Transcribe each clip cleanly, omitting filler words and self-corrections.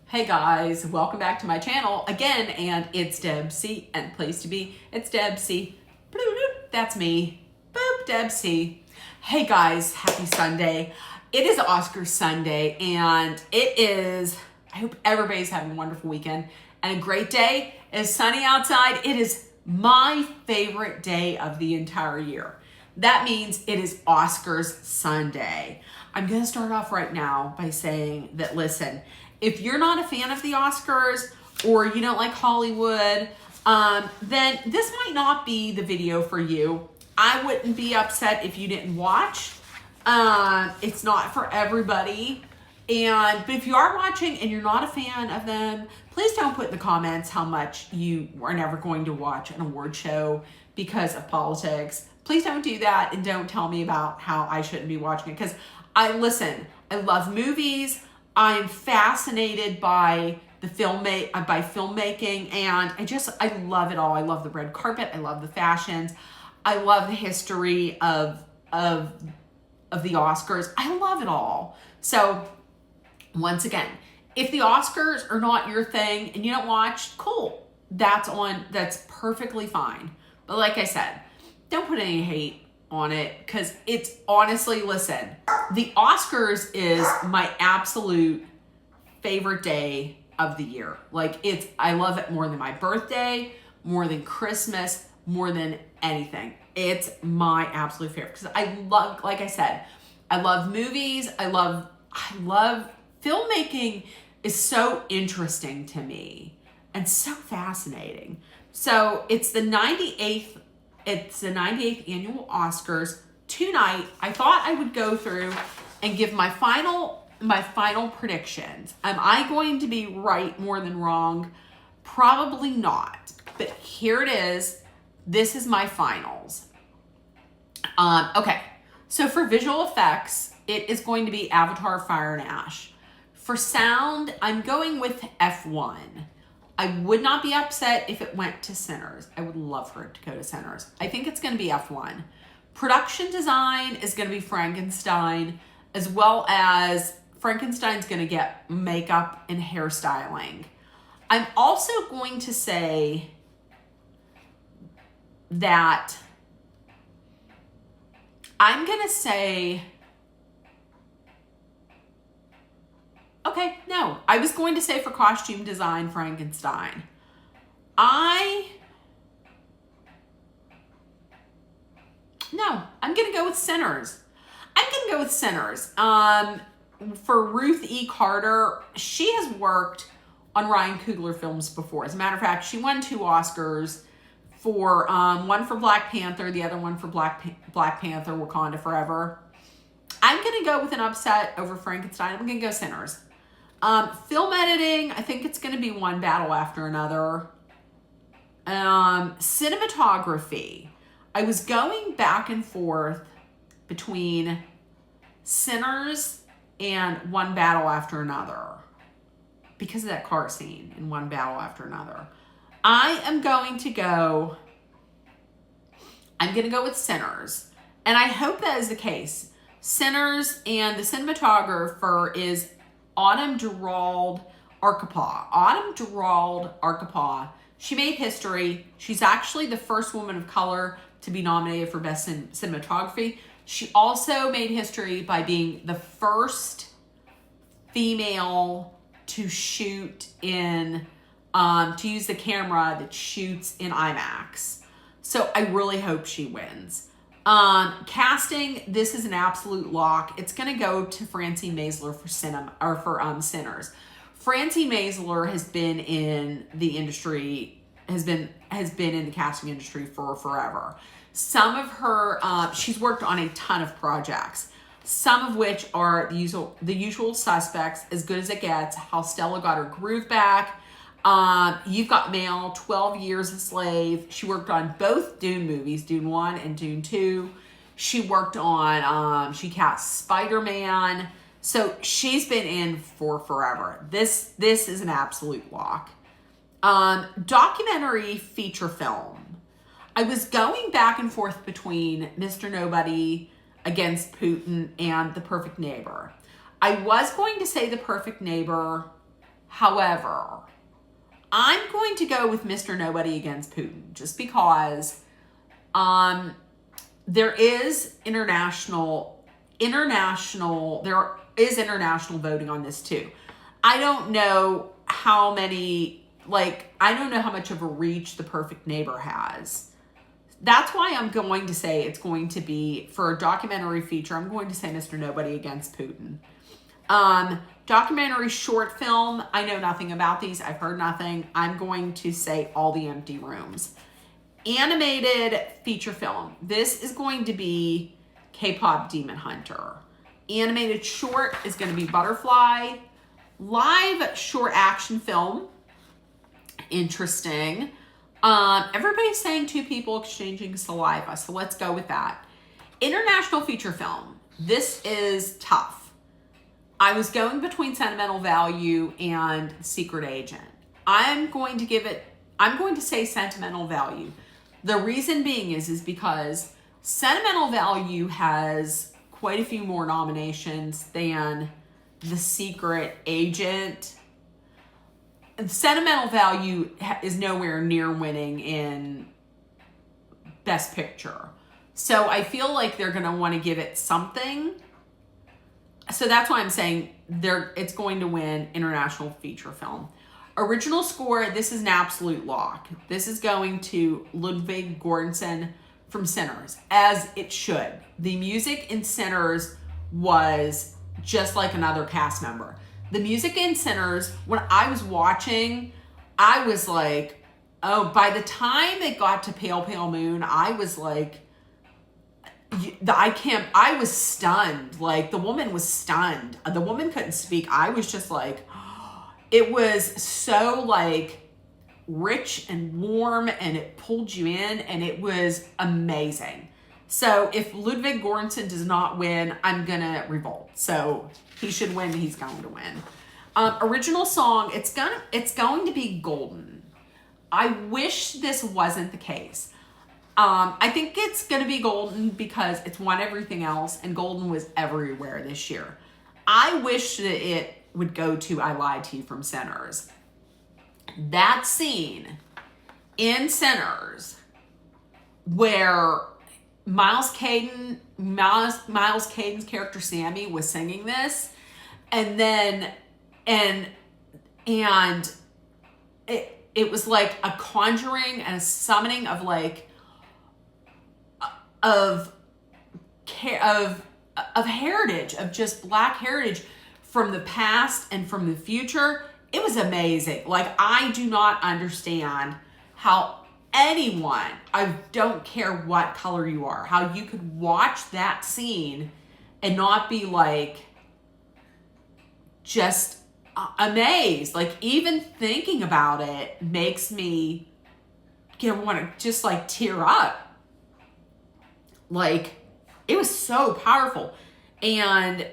Hey guys, welcome back to my channel again, and it's Deb C, and place to be, it's Deb C. Bloop, bloop, that's me. Boop, Deb C. Hey guys, happy Sunday. It is Oscar Sunday, and I hope everybody's having a wonderful weekend and a great day. It's sunny outside. It is my favorite day of the entire year. That means it is Oscars Sunday. I'm going to start off right now by saying that, listen, if you're not a fan of the Oscars or you don't like Hollywood, then this might not be the video for you. I wouldn't be upset if you didn't watch. It's not for everybody. But if you are watching and you're not a fan of them, please don't put in the comments how much you are never going to watch an award show because of politics. Please don't do that, and don't tell me about how I shouldn't be watching it, because I love movies. I'm fascinated by filmmaking, and I love it all. I love the red carpet. I love the fashions. I love the history of the Oscars. I love it all. So once again, if the Oscars are not your thing and you don't watch, cool. That's perfectly fine. But like I said, don't put any hate on it, because it's honestly, listen, the Oscars is my absolute favorite day of the year. I love it more than my birthday, more than Christmas, more than anything. It's my absolute favorite because I love, like I said, I love movies. I love filmmaking is so interesting to me and so fascinating. So it's the 98th annual Oscars. Tonight, I thought I would go through and give my final predictions. Am I going to be right more than wrong? Probably not. But here it is. This is my finals. Okay. So for visual effects, it is going to be Avatar: Fire and Ash. For sound, I'm going with F1. I would not be upset if it went to Sinners. I would love for it to go to Sinners. I think it's going to be F1. Production design is going to be Frankenstein, as well as Frankenstein's going to get makeup and hairstyling. I'm also going to say that I was going to say for costume design, Frankenstein. I'm going to go with Sinners. For Ruth E. Carter, she has worked on Ryan Coogler films before. As a matter of fact, she won 2 Oscars for one for Black Panther, the other one for Black Panther: Wakanda Forever. I'm going to go with an upset over Frankenstein. I'm going to go Sinners. Film editing, I think it's going to be one battle after another. Cinematography, I was going back and forth between Sinners and One Battle After Another because of that car scene in One Battle After Another. I'm going to go with Sinners, and I hope that is the case. Sinners, and the cinematographer is Autumn Durald Arkapaw. She made history. She's actually the first woman of color to be nominated for Best Cinematography. She also made history by being the first female to shoot to use the camera that shoots in IMAX. So I really hope she wins. Casting, this is an absolute lock. It's going to go to Francine Maisler for Sinners. Francine Maisler has been in the industry, has been in the casting industry for forever. Some of her, she's worked on a ton of projects, some of which are the usual suspects, As Good as It Gets, How Stella Got Her Groove Back. You've Got Mail, 12 Years a Slave. She worked on both Dune movies, Dune 1 and Dune 2. She worked on, she cast Spider-Man. So she's been in for forever. This is an absolute lock. Documentary feature film. I was going back and forth between Mr. Nobody Against Putin and The Perfect Neighbor. I was going to say The Perfect Neighbor. However, I'm going to go with Mr. Nobody Against Putin just because there is international voting on this too. I don't know how much of a reach The Perfect Neighbor has. That's why I'm going to say it's going to be, for a documentary feature, I'm going to say Mr. Nobody Against Putin. Documentary short film, I know nothing about these. I've heard nothing. I'm going to say All the Empty Rooms. Animated feature film. This is going to be K-pop Demon Hunter. Animated short is going to be Butterfly. Live short action film. Interesting. Everybody's saying two people exchanging saliva, so let's go with that. International feature film. This is tough. I was going between Sentimental Value and Secret Agent. I'm going to say Sentimental Value. The reason being is because Sentimental Value has quite a few more nominations than The Secret Agent. Sentimental Value is nowhere near winning in Best Picture. So I feel like they're going to want to give it something. So that's why I'm saying it's going to win International Feature Film. Original score, this is an absolute lock. This is going to Ludwig Göransson from Sinners, as it should. The music in Sinners was just like another cast member. The music in Sinners, when I was watching, I was like, oh, by the time it got to Pale Pale Moon, I was like, I was stunned. Like, the woman was stunned. The woman couldn't speak. I was just like, it was so like rich and warm, and it pulled you in, and it was amazing. So if Ludwig Göransson does not win, I'm gonna revolt. So he should win. He's going to win. Original song, it's going to be Golden. I wish this wasn't the case. I think it's going to be Golden because it's won everything else, and Golden was everywhere this year. I wish that it would go to I Lied to You from Sinners. That scene in Sinners where Miles Caden's character Sammy was singing this, and it was like a conjuring and a summoning of like of heritage, of just Black heritage from the past and from the future. It was amazing. Like, I do not understand how anyone, I don't care what color you are, how you could watch that scene and not be like just amazed. Like, even thinking about it makes me want to just like tear up. Like, it was so powerful, and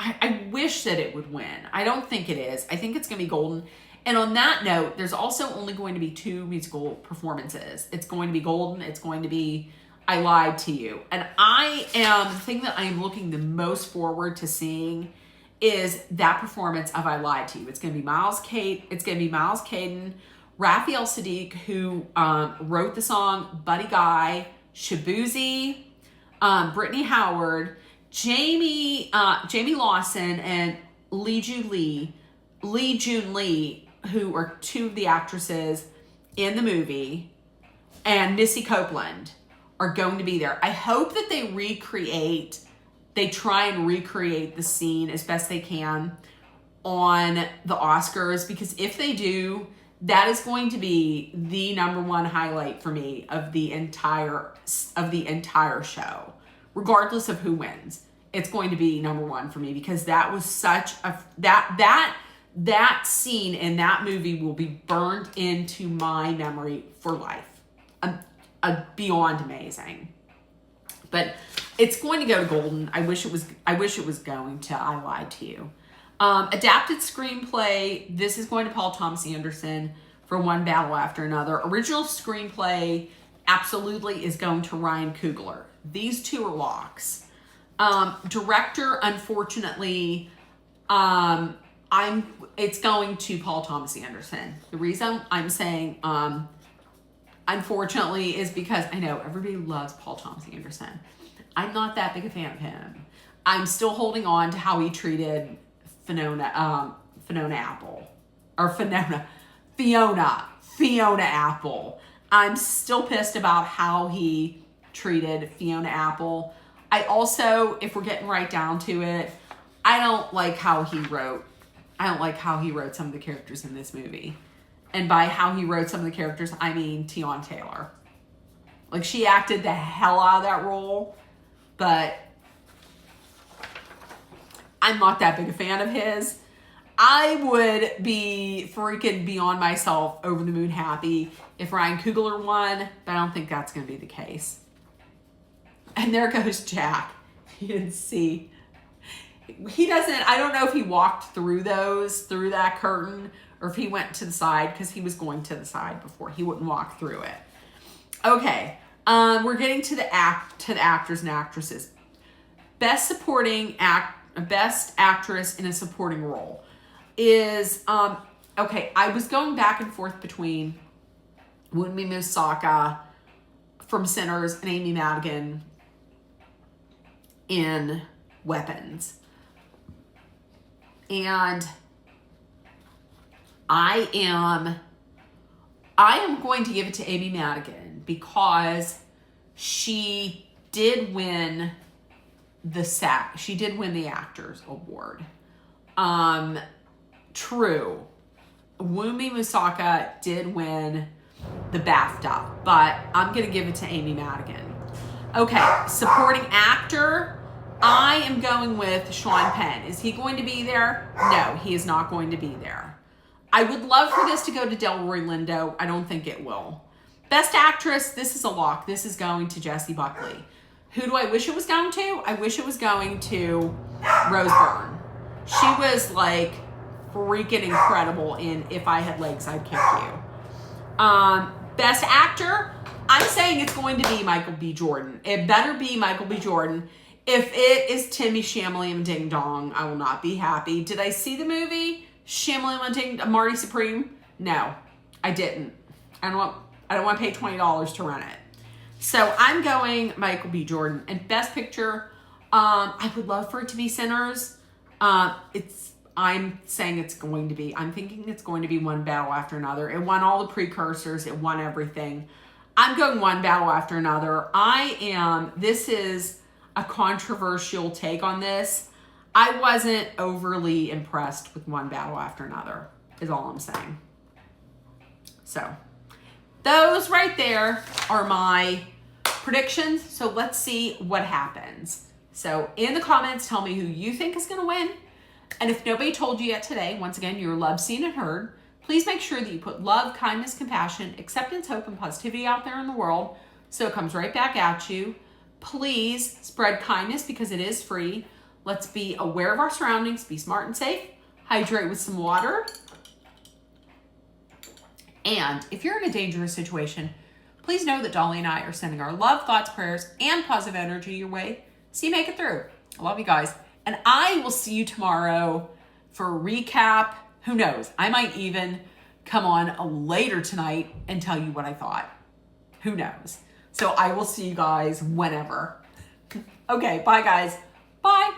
I wish that it would win. I don't think it is. I think it's going to be Golden. And on that note, there's also only going to be 2 musical performances. It's going to be Golden. It's going to be I Lied to You. And the thing that I am looking the most forward to seeing is that performance of I Lied to You. It's going to be Miles Caden, Raphael Saadiq, who wrote the song, Buddy Guy, Shabuzi, Brittany Howard, Jamie Lawson, and Lee Jun Lee, who are 2 of the actresses in the movie, and Missy Copeland are going to be there. I hope that they try and recreate the scene as best they can on the Oscars, because if they do, that is going to be the #1 highlight for me of the entire show. Regardless of who wins, it's going to be #1 for me, because that was such a that scene in that movie will be burned into my memory for life. Beyond amazing. But it's going to go to Golden. I wish it was going to I Lied to You. Adapted screenplay, this is going to Paul Thomas Anderson for One Battle After Another. Original screenplay absolutely is going to Ryan Coogler. These 2 are locks. Director, unfortunately, it's going to Paul Thomas Anderson. The reason I'm saying, unfortunately, is because I know everybody loves Paul Thomas Anderson. I'm not that big a fan of him. I'm still holding on to how he treated Fiona Apple. Or Fiona Apple. I'm still pissed about how he treated Fiona Apple. I also, if we're getting right down to it, I don't like how he wrote some of the characters in this movie. And by how he wrote some of the characters, I mean Tiana Taylor. Like, she acted the hell out of that role, but I'm not that big a fan of his. I would be freaking beyond myself, over the moon happy if Ryan Coogler won, but I don't think that's going to be the case. And there goes Jack. You didn't see. He doesn't, I don't know if he walked through that curtain, or if he went to the side, because he was going to the side before. He wouldn't walk through it. Okay, we're getting to the actors and actresses. Best actress in a supporting role is, okay, I was going back and forth between Wunmi Mosaku from Sinners and Amy Madigan in Weapons. And I am going to give it to Amy Madigan because she did win the Actors Award. True. Wunmi Mosaku did win the BAFTA, but I'm going to give it to Amy Madigan. Okay, supporting actor, I am going with Sean Penn. Is he going to be there? No, he is not going to be there. I would love for this to go to Delroy Lindo. I don't think it will. Best actress, this is a lock. This is going to Jessie Buckley. Who do I wish it was going to? I wish it was going to Rose Byrne. She was like freaking incredible in If I Had Legs, I'd Kick You. Best actor, I'm saying it's going to be Michael B. Jordan. It better be Michael B. Jordan. If it is Timmy Shamliam Ding Dong, I will not be happy. Did I see the movie Shamliam Ding Marty Supreme? No, I didn't. I don't want to pay $20 to rent it. So I'm going Michael B. Jordan. And Best Picture, I would love for it to be Sinners. I'm thinking it's going to be One Battle After Another. It won all the precursors. It won everything. I'm going One Battle After Another. This is a controversial take on this. I wasn't overly impressed with One Battle After Another, is all I'm saying. So, those right there are my predictions. So let's see what happens. So in the comments, tell me who you think is going to win. And if nobody told you yet today, once again, you're loved, seen, and heard. Please make sure that you put love, kindness, compassion, acceptance, hope, and positivity out there in the world so it comes right back at you. Please spread kindness because it is free. Let's be aware of our surroundings, be smart and safe, hydrate with some water. And if you're in a dangerous situation, please know that Dolly and I are sending our love, thoughts, prayers, and positive energy your way so you make it through. I love you guys. And I will see you tomorrow for a recap. Who knows? I might even come on later tonight and tell you what I thought. Who knows? So I will see you guys whenever. Okay, bye guys. Bye.